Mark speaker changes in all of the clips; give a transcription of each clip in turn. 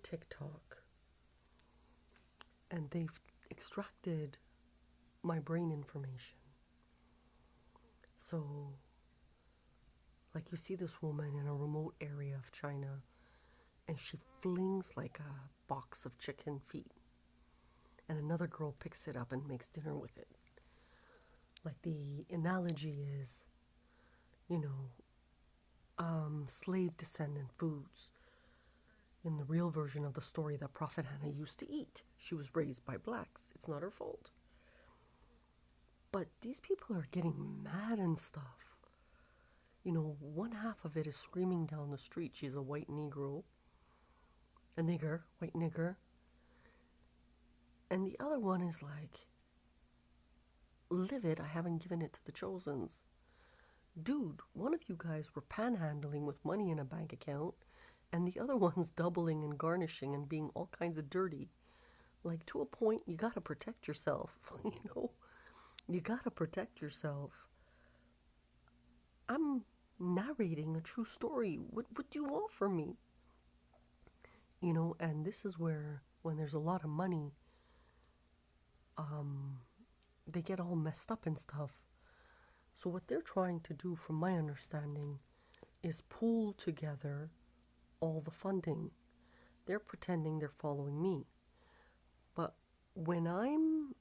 Speaker 1: TikTok and they've extracted my brain information. So, like, you see this woman in a remote area of China and she flings like a box of chicken feet, and another girl picks it up and makes dinner with it. Like, the analogy is, slave descendant foods in the real version of the story that Prophet Hanna used to eat. She was raised by blacks. It's not her fault. But these people are getting mad and stuff. One half of it is screaming down the street, she's a white Negro, a nigger, white nigger. And the other one is like, live it, I haven't given it to the Chosens. Dude, one of you guys were panhandling with money in a bank account, and the other one's doubling and garnishing and being all kinds of dirty. Like, to a point, you gotta protect yourself, You gotta protect yourself. I'm narrating a true story. What do you want from me? And this is where, when there's a lot of money, they get all messed up and stuff. So what they're trying to do, from my understanding, is pool together all the funding. They're pretending they're following me. But when I'm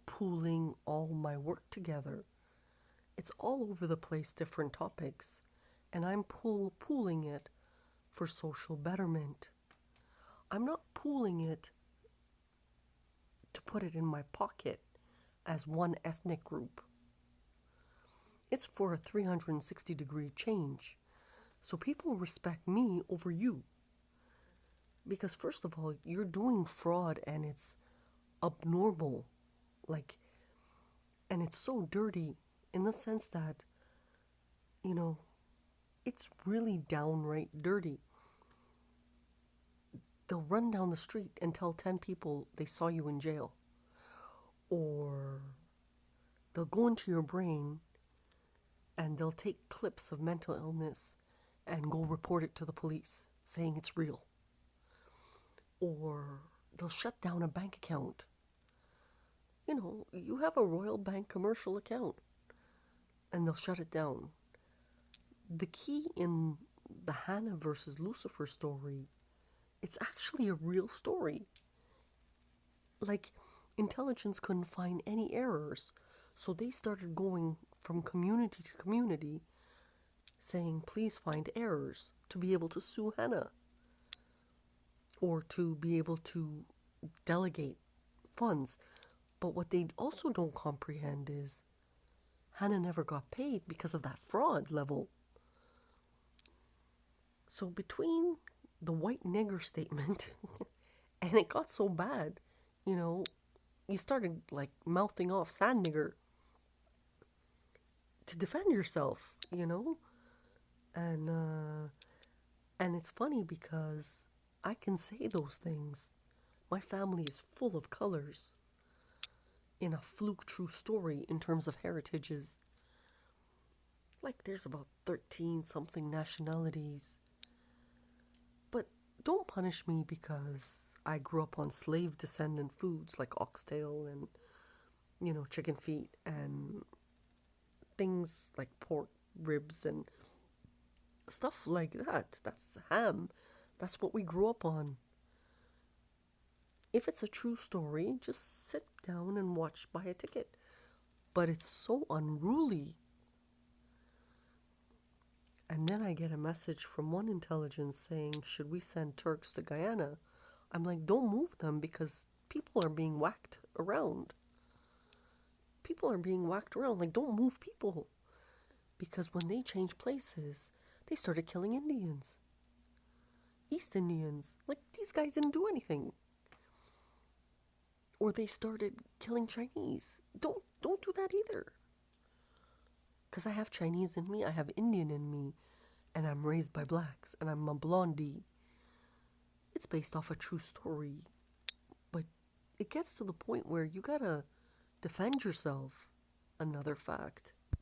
Speaker 1: pooling all my work together, it's all over the place, different topics, and I'm pooling it for social betterment. I'm not pooling it to put it in my pocket as one ethnic group. It's for a 360-degree change. So people respect me over you. Because first of all, you're doing fraud and it's abnormal. And it's so dirty in the sense that, it's really downright dirty. They'll run down the street and tell 10 people they saw you in jail. Or they'll go into your brain and they'll take clips of mental illness and go report it to the police, saying it's real. Or they'll shut down a bank account. You have a Royal Bank commercial account, and they'll shut it down. The key in the Hanna versus Lucifer story, it's actually a real story. Like, intelligence couldn't find any errors, so they started going from community to community saying, please find errors, to be able to sue Hanna or to be able to delegate funds. But what they also don't comprehend is Hanna never got paid because of that fraud level. So between the white nigger statement and it got so bad, you started like mouthing off sand nigger to defend yourself, and it's funny because I can say those things. My family is full of colors in a fluke true story in terms of heritages. Like, there's about 13 something nationalities. But don't punish me because I grew up on slave descendant foods like oxtail and, chicken feet and things like pork ribs and stuff like that. That's ham. That's what we grew up on. If it's a true story, just sit down and buy a ticket. But it's so unruly. And then I get a message from one intelligence saying, should we send Turks to Guyana? I'm like, don't move them because people are being whacked around. Like, don't move people. Because when they changed places, they started killing Indians. East Indians. Like, these guys didn't do anything. Or they started killing Chinese. Don't do that either. Because I have Chinese in me, I have Indian in me, and I'm raised by blacks, and I'm a blondie. It's based off a true story. But it gets to the point where you gotta defend yourself. Another fact.